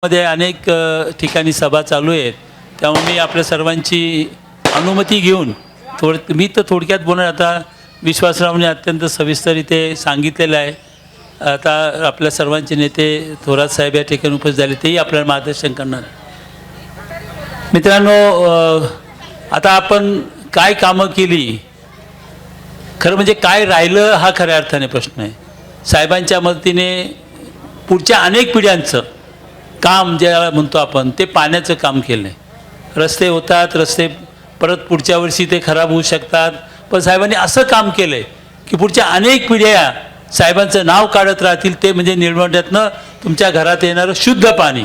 मध्ये अनेक ठिकाणी सभा चालू आहेत, त्यामुळे मी आपल्या सर्वांची अनुमती घेऊन मी तर थोडक्यात बोलणार. आता विश्वासरावने अत्यंत सविस्तर इथे सांगितलेलं आहे. आता आपल्या सर्वांचे नेते थोरात साहेब या ठिकाणी उपस्थित झाले, तेही आपल्याला मार्गदर्शन करणार. मित्रांनो, आता आपण काय कामं केली, खरं म्हणजे काय राहिलं हा खऱ्या अर्थाने प्रश्न आहे. साहेबांच्या मदतीने पुढच्या अनेक पिढ्यांचं काम ज्याला म्हणतो आपण ते पाण्याचं काम केलं आहे. रस्ते होतात, रस्ते परत पुढच्या वर्षी ते खराब होऊ शकतात, पण साहेबांनी असं काम केलं आहे की पुढच्या अनेक पिढ्या साहेबांचं नाव काढत राहतील. ते म्हणजे निळवंड्यातनं तुमच्या घरात येणारं शुद्ध पाणी.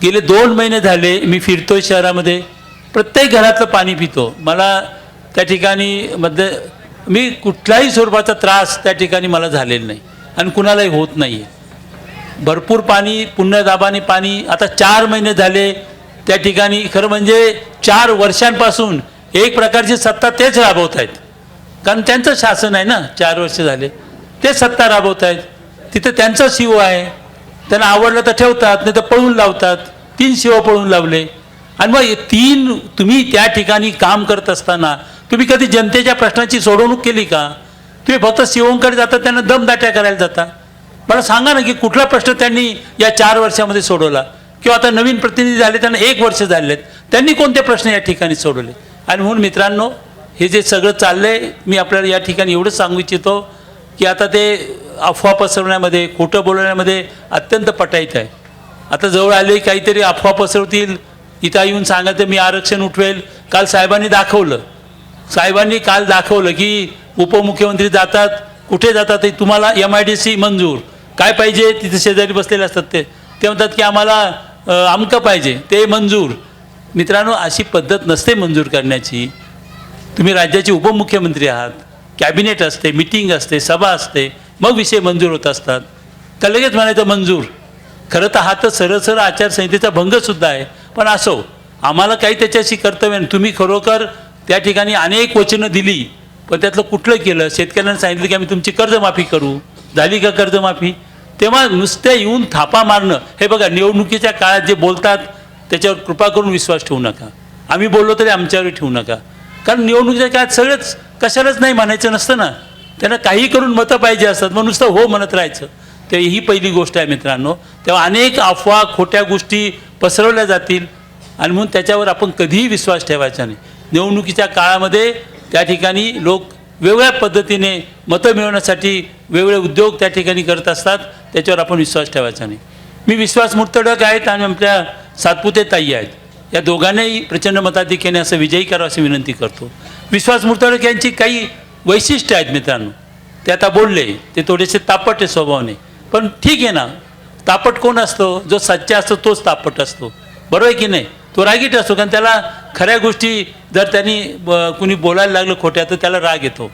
गेले 2 महिने झाले मी फिरतोय शहरामध्ये, प्रत्येक घरातलं पाणी पितो. मला त्या ठिकाणी मी कुठल्याही स्वरूपाचा त्रास त्या ठिकाणी मला झालेला नाही आणि कुणालाही होत नाही आहे. भरपूर पाणी, पुण्यदाबाने पाणी. आता 4 महिने झाले त्या ठिकाणी. खरं म्हणजे 4 वर्षांपासून एक प्रकारची सत्ता तेच राबवत आहेत, कारण त्यांचं शासन आहे ना. 4 वर्ष झाले ते सत्ता राबवत आहेत. तिथं त्यांचा शिव आहे, त्यांना आवडलं तर ठेवतात, नाही तर पळून लावतात. 3 शिव पळून लावले. आणि मग 3 तुम्ही त्या ठिकाणी काम करत असताना तुम्ही कधी जनतेच्या प्रश्नाची सोडवणूक केली का? तुम्ही फक्त शिवंकडे जाता, त्यांना दमदाट्या करायला जाता. मला सांगा ना की कुठला प्रश्न त्यांनी या 4 वर्षामध्ये सोडवला? किंवा आता नवीन प्रतिनिधी झाले, त्यांना 1 वर्ष झालेत, त्यांनी कोणते प्रश्न या ठिकाणी सोडवले? आणि म्हणून मित्रांनो, हे जे सगळं चाललं आहे, मी आपल्याला या ठिकाणी एवढंच सांगू इच्छितो की आता ते अफवा पसरवण्यामध्ये, खोटं बोलण्यामध्ये अत्यंत पटाईत आहे. आता जवळ आले काहीतरी अफवा पसरवतील, इथं येऊन सांगायचं मी आरक्षण उठवेल. काल साहेबांनी काल दाखवलं की उपमुख्यमंत्री जातात, कुठे जातात ते तुम्हाला MIDC मंजूर, काय पाहिजे तिथे शेजारी बसलेले असतात ते म्हणतात की आम्हाला अमकं पाहिजे, ते मंजूर. मित्रांनो, अशी पद्धत नसते मंजूर करण्याची. तुम्ही राज्याचे उपमुख्यमंत्री आहात, कॅबिनेट असते, मिटिंग असते, सभा असते, मग विषय मंजूर होत असतात. तर लगेच म्हणायचं मंजूर. खरं तर हा तर सरळ आचारसंहितेचा भंगसुद्धा आहे. पण असो, आम्हाला काही त्याच्याशी कर्तव्य नाही. तुम्ही खरोखर त्या ठिकाणी अनेक वचनं दिली, पण त्यातलं कुठलं केलं? शेतकऱ्यांना सांगितलं की आम्ही तुमची कर्जमाफी करू, झाली का कर्जमाफी? तेव्हा नुसते येऊन थापा मारणं. हे बघा, निवडणुकीच्या काळात जे बोलतात त्याच्यावर कृपा करून विश्वास ठेवू नका. आम्ही बोललो तरी आमच्यावर ठेवू नका, कारण निवडणुकीच्या काळात सगळंच कशालाच नाही म्हणायचं नसतं ना. त्यांना काही करून मतं पाहिजे असतात, मग नुसतं हो म्हणत राहायचं. तर ही पहिली गोष्ट आहे मित्रांनो. तेव्हा अनेक अफवा, खोट्या गोष्टी पसरवल्या जातील आणि म्हणून त्याच्यावर आपण कधीही विश्वास ठेवायचा नाही. निवडणुकीच्या काळामध्ये त्या ठिकाणी लोक वेगळ्या पद्धतीने मतं मिळवण्यासाठी वेगवेगळे उद्योग त्या ठिकाणी करत असतात, त्याच्यावर आपण विश्वास ठेवायचा नाही. मी विश्वास मुर्तडक आहेत आणि आपल्या सातपुते ताई आहेत, या दोघांनाही प्रचंड मताधिक्याने असं विजयी करावं अशी विनंती करतो. विश्वास मुर्तडक यांची काही वैशिष्ट्य आहेत मित्रांनो. ते आता बोलले, ते थोडेसे तापट आहे स्वभावाने, पण ठीक आहे ना. तापट कोण असतो? जो सच्चा असतो तोच तापट असतो, बरोबर आहे की नाही? तो रागीट असतो, कारण त्याला खऱ्या गोष्टी जर त्यांनी कुणी बोलायला लागलं खोट्या तर त्याला राग येतो.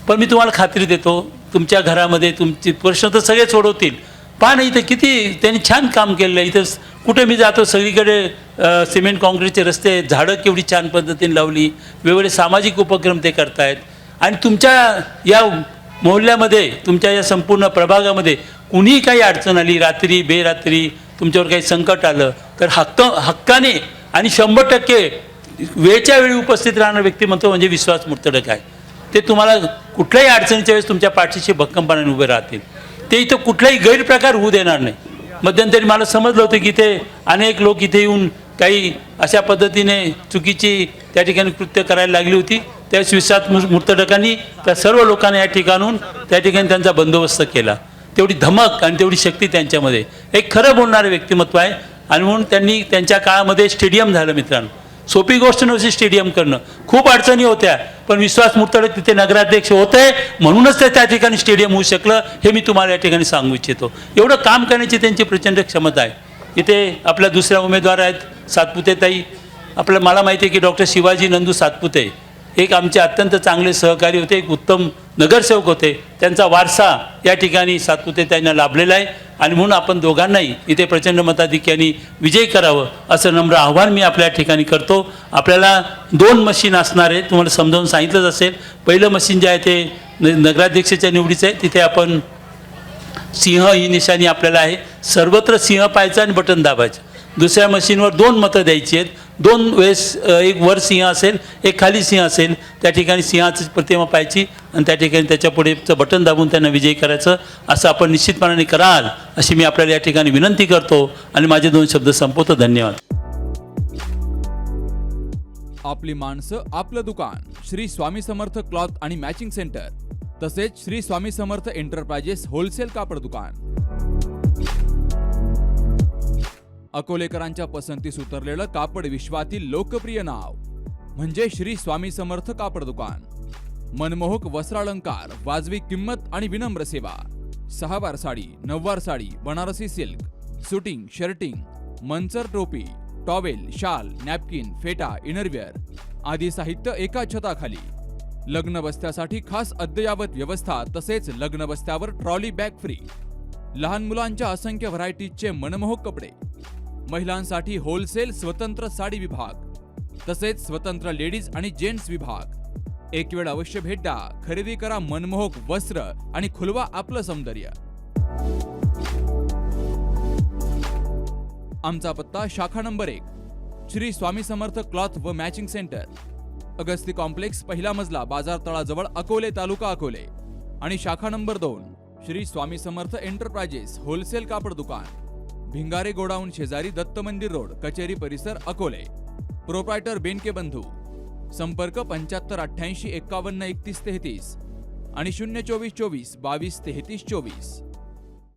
पण मी तुम्हाला खात्री देतो, तुमच्या घरामध्ये तुमचे प्रश्न तर सगळे सोडवतील. पहा ना, इथं किती त्यांनी छान काम केलेलं आहे. इथं कुठे मी जातो सगळीकडे सिमेंट काँक्रीटचे रस्ते, झाडं केवढी छान पद्धतीने लावली, वेगवेगळे सामाजिक उपक्रम ते करतायत. आणि तुमच्या या मोहल्ल्यामध्ये, तुमच्या या संपूर्ण प्रभागामध्ये कुणीही काही अडचण आली, रात्री बेरात्री तुमच्यावर काही संकट आलं, तर हक्काने आणि 100% वेळच्या वेळी उपस्थित राहणारं व्यक्तिमत्व म्हणजे विश्वास मुर्तडक आहे. ते तुम्हाला कुठल्याही अडचणीच्या वेळेस तुमच्या पाठीशी भक्कमपणाने उभे राहतील. ते इथं कुठलाही गैरप्रकार होऊ देणार नाही. मध्यंतरी मला समजलं होतं की ते अनेक लोक इथे येऊन काही अशा पद्धतीने चुकीची त्या ठिकाणी कृत्य करायला लागली होती. त्यावेळेस विश्वास मुर्तडकांनी त्या सर्व लोकांना या ठिकाणून त्या ठिकाणी त्यांचा बंदोबस्त केला. तेवढी धमक आणि तेवढी शक्ती त्यांच्यामध्ये, एक खरं बोलणारं व्यक्तिमत्व आहे. आणि म्हणून त्यांनी त्यांच्या काळामध्ये स्टेडियम झालं मित्रांनो. सोपी गोष्ट नव्हती स्टेडियम करणं, खूप अडचणी होत्या, पण विश्वास मुर्तडक तिथे नगराध्यक्ष होते म्हणूनच ते त्या ठिकाणी स्टेडियम होऊ शकलं, हे मी तुम्हाला या ठिकाणी सांगू इच्छितो. एवढं काम करण्याची त्यांची प्रचंड क्षमता आहे. इथे आपल्या दुसऱ्या उमेदवार आहेत सातपुते ताई. मला माहिती आहे की डॉक्टर शिवाजी नंदू सातपुते एक आमचे अत्यंत चांगले सहकारी होते, एक उत्तम नगरसेवक होते. त्यांचा वारसा या ठिकाणी सातपुते ताईंना लाभलेला आहे. आणि म्हणून आपण दोघांनाही इथे प्रचंड मताधिक्याने विजयी करावं असं नम्र आव्हान मी आपल्या ठिकाणी करतो. आपल्याला 2 मशीन असणार आहे, तुम्हाला समजावून सांगितलंच असेल. पहिलं मशीन जे आहे ते नगराध्यक्षाच्या निवडीचं आहे, तिथे आपण सिंह ही निशाणी आपल्याला आहे. सर्वत्र सिंह पाहायचा आणि बटन दाबायचं. दुसऱ्या मशीनवर 2 मतं द्यायची आहेत. 2 वेळेस एक वर सिंह असेल, एक खाली सिंह असेल. त्या ठिकाणी सिंहाची प्रतिमा पाहायची आणि त्या ठिकाणी त्याच्या पुढेचं बटन दाबून त्यांना विजयी करायचं. असं आपण निश्चितपणाने कराल अशी मी आपल्याला या ठिकाणी विनंती करतो आणि माझे 2 शब्द संपवतो. धन्यवाद. आपली माणसं आपलं दुकान. श्री स्वामी समर्थ क्लॉथ आणि मॅचिंग सेंटर, तसेच श्री स्वामी समर्थ एंटरप्राइजेस होलसेल कापड दुकान. अकोलेकरांच्या पसंतीस उतरलेलं कापड विश्वातील लोकप्रिय नाव म्हणजे श्री स्वामी समर्थ कापड दुकान. मनमोहक वस्त्रालंकार, वाजवी किंमत आणि विनम्र सेवा. 6 वार साडी, 9 वार sari, Banarasi silk, suiting, shirting, Manchar टोपी, टॉवेल, शाल, नॅपकिन, फेटा, इनरवेअर आदी साहित्य एका छताखाली. लग्न बस्त्यासाठी खास अद्ययावत व्यवस्था, तसेच लग्न बस्त्यावर ट्रॉली बॅग फ्री. लहान मुलांच्या असंख्य व्हरायटीजचे मनमोहक कपडे. महिलांसाठी होलसेल स्वतंत्र साडी विभाग, तसेच स्वतंत्र लेडीज आणि जेंट्स विभाग. एक वेळ अवश्य भेट द्या. खरेदी करा मनमोहक वस्त्र आणि खुलवा आपलं सौंदर्य. आमचा पत्ता शाखा नंबर 1 श्री स्वामी समर्थ क्लॉथ व मॅचिंग सेंटर, अगस्ती कॉम्प्लेक्स, पहिला मजला, बाजार तळाजवळ, अकोले, तालुका अकोले. आणि शाखा number 2 Shri Swami Samarth enterprises wholesale कापड दुकान, भिंगारे गोडाऊन शेजारी, दत्त मंदिर रोड, कचेरी परिसर, अकोले. प्रोप्रायटर बेनके बंधू. संपर्क 75 88 51 31 33 आणि 024 24 22 33 24.